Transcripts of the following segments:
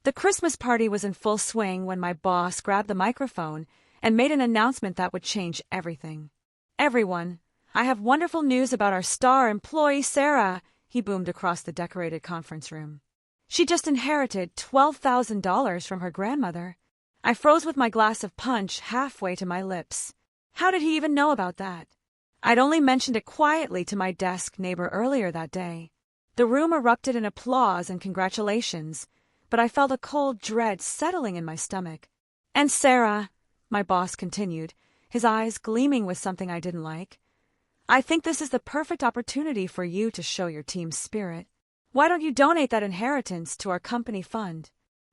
The Christmas party was in full swing when my boss grabbed the microphone and made an announcement that would change everything. "Everyone, I have wonderful news about our star employee, Sarah," he boomed across the decorated conference room. "She just inherited $12,000 from her grandmother." I froze with my glass of punch halfway to my lips. How did he even know about that? I'd only mentioned it quietly to my desk neighbor earlier that day. The room erupted in applause and congratulations, but I felt a cold dread settling in my stomach. "And Sarah," my boss continued, his eyes gleaming with something I didn't like, "I think this is the perfect opportunity for you to show your team's spirit. Why don't you donate that inheritance to our company fund?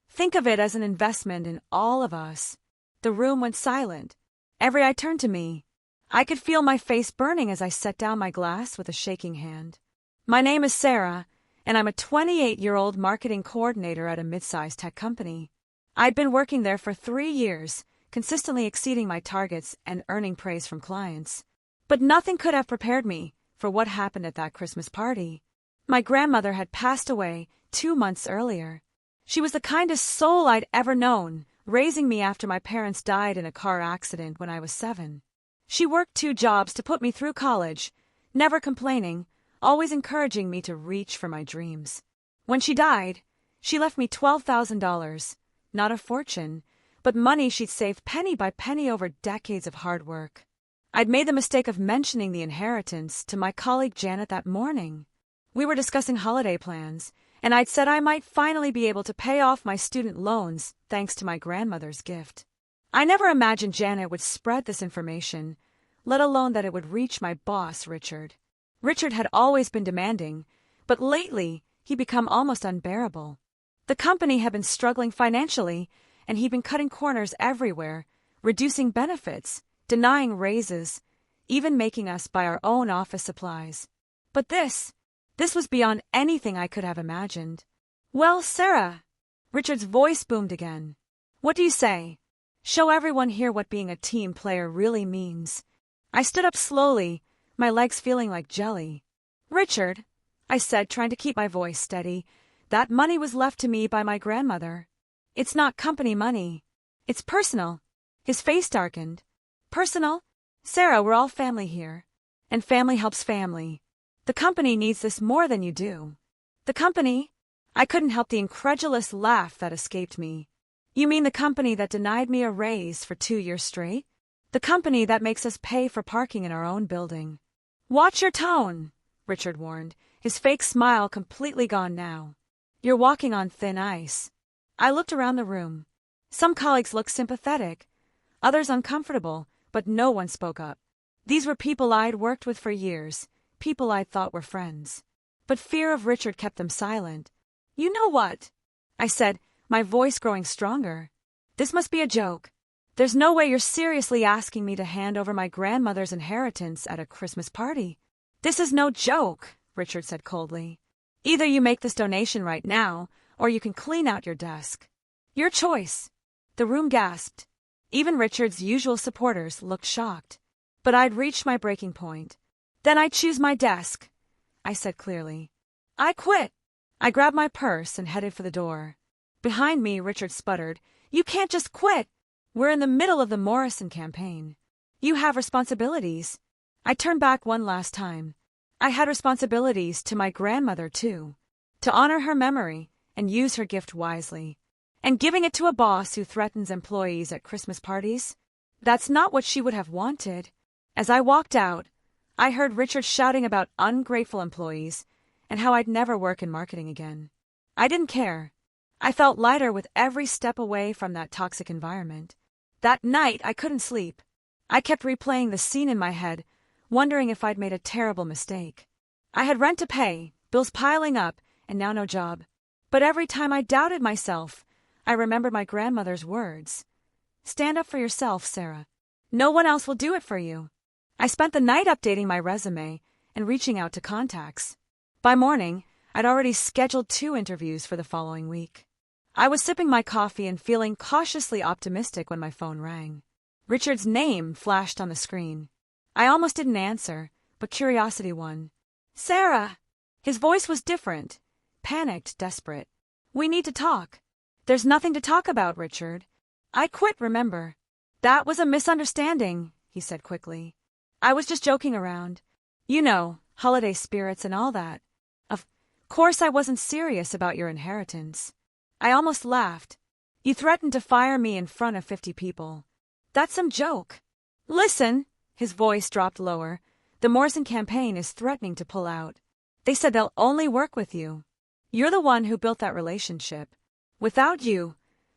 Think of it as an investment in all of us." The room went silent. Every eye turned to me. I could feel my face burning as I set down my glass with a shaking hand. "My name is Sarah, and I'm a 28-year-old marketing coordinator at a mid-sized tech company. I'd been working there for 3 years, consistently exceeding my targets and earning praise from clients. But nothing could have prepared me for what happened at that Christmas party. My grandmother had passed away 2 months earlier. She was the kindest soul I'd ever known, raising me after my parents died in a car accident when I was 7. She worked 2 jobs to put me through college, never complaining, always encouraging me to reach for my dreams. When she died, she left me $12,000, not a fortune, but money she'd saved penny by penny over decades of hard work. I'd made the mistake of mentioning the inheritance to my colleague Janet that morning. We were discussing holiday plans, and I'd said I might finally be able to pay off my student loans thanks to my grandmother's gift. I never imagined Janet would spread this information, let alone that it would reach my boss, Richard. Richard had always been demanding, but lately he'd become almost unbearable. The company had been struggling financially, and he'd been cutting corners everywhere, reducing benefits, denying raises, even making us buy our own office supplies. But this was beyond anything I could have imagined. "Well, Sarah," Richard's voice boomed again. "What do you say? Show everyone here what being a team player really means." I stood up slowly, my legs feeling like jelly. "Richard," I said, trying to keep my voice steady, "that money was left to me by my grandmother. It's not company money. It's personal." His face darkened. "Personal? Sarah, we're all family here. And family helps family. The company needs this more than you do." "The company?" I couldn't help the incredulous laugh that escaped me. "You mean the company that denied me a raise for 2 years straight? The company that makes us pay for parking in our own building?" "Watch your tone," Richard warned, his fake smile completely gone now. "You're walking on thin ice." I looked around the room. Some colleagues looked sympathetic, others uncomfortable, but no one spoke up. These were people I'd worked with for years, people I'd thought were friends. But fear of Richard kept them silent. "You know what?" I said, my voice growing stronger. "This must be a joke. There's no way you're seriously asking me to hand over my grandmother's inheritance at a Christmas party." "This is no joke," Richard said coldly. "Either you make this donation right now, or you can clean out your desk. Your choice." The room gasped. Even Richard's usual supporters looked shocked. But I'd reached my breaking point. "Then I choose my desk," I said clearly. "I quit." I grabbed my purse and headed for the door. Behind me, Richard sputtered, "You can't just quit. We're in the middle of the Morrison campaign. You have responsibilities." I turned back one last time. I had responsibilities to my grandmother, too. To honor her memory and use her gift wisely. And giving it to a boss who threatens employees at Christmas parties? That's not what she would have wanted. As I walked out, I heard Richard shouting about ungrateful employees and how I'd never work in marketing again. I didn't care. I felt lighter with every step away from that toxic environment. That night, I couldn't sleep. I kept replaying the scene in my head, wondering if I'd made a terrible mistake. I had rent to pay, bills piling up, and now no job. But every time I doubted myself, I remembered my grandmother's words. "Stand up for yourself, Sarah. No one else will do it for you." I spent the night updating my resume and reaching out to contacts. By morning, I'd already scheduled 2 interviews for the following week. I was sipping my coffee and feeling cautiously optimistic when my phone rang. Richard's name flashed on the screen. I almost didn't answer, but curiosity won. "Sarah!" His voice was different, panicked, desperate. "We need to talk." There's nothing to talk about, Richard. I quit, remember? That was a misunderstanding, he said quickly. I was just joking around. You know, holiday spirits and all that. Of course I wasn't serious about your inheritance. I almost laughed. You threatened to fire me in front of 50 people. That's some joke. Listen, his voice dropped lower. The Morrison campaign is threatening to pull out. They said they'll only work with you. You're the one who built that relationship. Without you,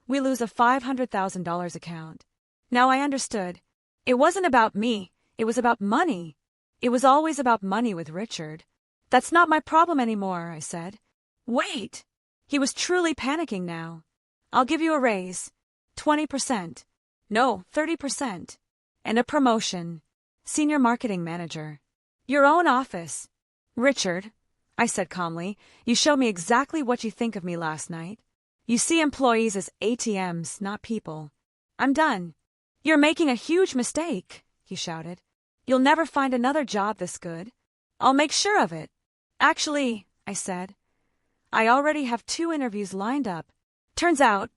we lose a $500,000 account. Now I understood. It wasn't about me, it was about money. It was always about money with Richard. That's not my problem anymore, I said. Wait! He was truly panicking now. I'll give you a raise. 20%. No, 30%. And a promotion. Senior marketing manager. Your own office. Richard, I said calmly, you showed me exactly what you think of me last night. You see employees as ATMs, not people. I'm done. You're making a huge mistake, he shouted. You'll never find another job this good. I'll make sure of it. Actually, I said, I already have 2 interviews lined up. Turns out,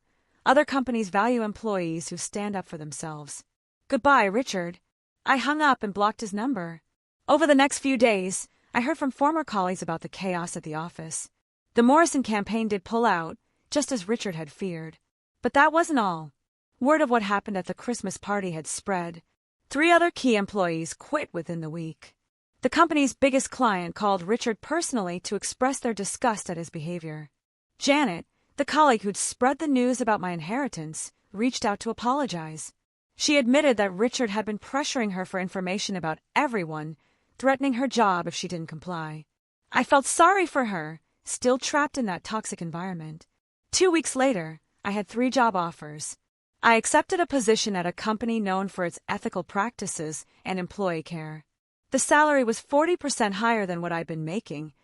other companies value employees who stand up for themselves. Goodbye, Richard. I hung up and blocked his number. Over the next few days, I heard from former colleagues about the chaos at the office. The Morrison campaign did pull out, just as Richard had feared. But that wasn't all. Word of what happened at the Christmas party had spread. 3 other key employees quit within the week. The company's biggest client called Richard personally to express their disgust at his behavior. Janet, the colleague who'd spread the news about my inheritance, reached out to apologize. She admitted that Richard had been pressuring her for information about everyone, threatening her job if she didn't comply. I felt sorry for her, still trapped in that toxic environment. 2 weeks later, I had 3 job offers. I accepted a position at a company known for its ethical practices and employee care. The salary was 40% higher than what I'd been making,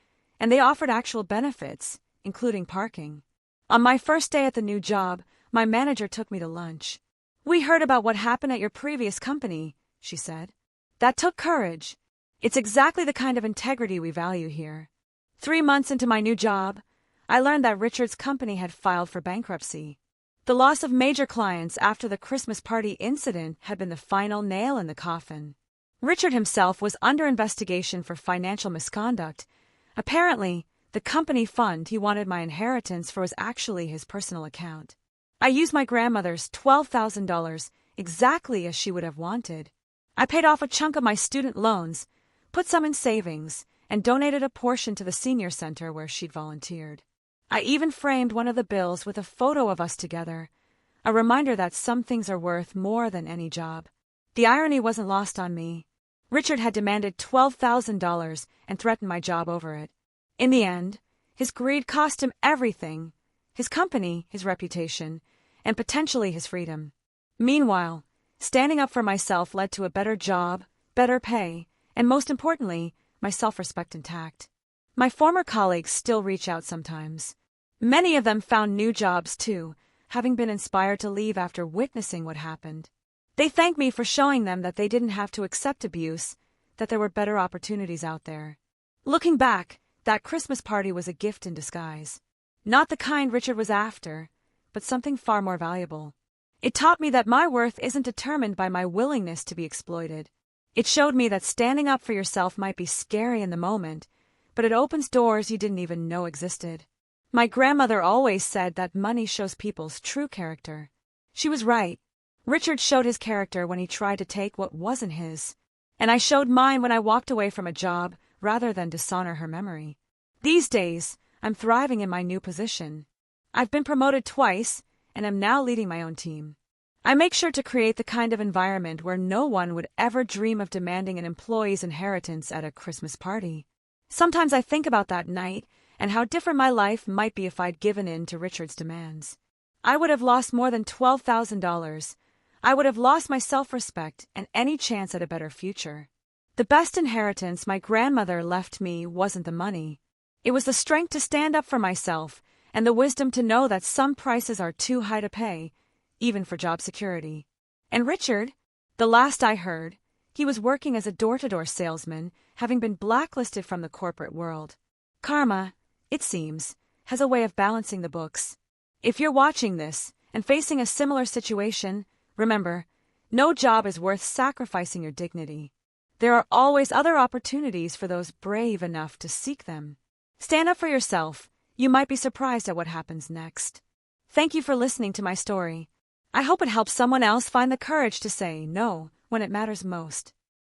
and they offered actual benefits, including parking. On my first day at the new job, my manager took me to lunch. We heard about what happened at your previous company, she said. That took courage. It's exactly the kind of integrity we value here. 3 months into my new job, I learned that Richard's company had filed for bankruptcy. The loss of major clients after the Christmas party incident had been the final nail in the coffin. Richard himself was under investigation for financial misconduct. Apparently, the company fund he wanted my inheritance for was actually his personal account. I used my grandmother's $12,000 exactly as she would have wanted. I paid off a chunk of my student loans, put some in savings, and donated a portion to the senior center where she'd volunteered. I even framed one of the bills with a photo of us together, a reminder that some things are worth more than any job. The irony wasn't lost on me. Richard had demanded $12,000 and threatened my job over it. In the end, his greed cost him everything: his company, his reputation, and potentially his freedom. Meanwhile, standing up for myself led to a better job, better pay, and most importantly, my self-respect intact. My former colleagues still reach out sometimes. Many of them found new jobs too, having been inspired to leave after witnessing what happened. They thank me for showing them that they didn't have to accept abuse, that there were better opportunities out there. Looking back, that Christmas party was a gift in disguise. Not the kind Richard was after, but something far more valuable. It taught me that my worth isn't determined by my willingness to be exploited. It showed me that standing up for yourself might be scary in the moment, but it opens doors you didn't even know existed. My grandmother always said that money shows people's true character. She was right. Richard showed his character when he tried to take what wasn't his, and I showed mine when I walked away from a job rather than dishonor her memory. These days, I'm thriving in my new position. I've been promoted twice, and am now leading my own team. I make sure to create the kind of environment where no one would ever dream of demanding an employee's inheritance at a Christmas party. Sometimes I think about that night and how different my life might be if I'd given in to Richard's demands. I would have lost more than $12,000. I would have lost my self-respect and any chance at a better future. The best inheritance my grandmother left me wasn't the money. It was the strength to stand up for myself and the wisdom to know that some prices are too high to pay, even for job security. And Richard, the last I heard, he was working as a door-to-door salesman, having been blacklisted from the corporate world. Karma, it seems, has a way of balancing the books. If you're watching this and facing a similar situation, remember, no job is worth sacrificing your dignity. There are always other opportunities for those brave enough to seek them. Stand up for yourself. You might be surprised at what happens next. Thank you for listening to my story. I hope it helps someone else find the courage to say no when it matters most.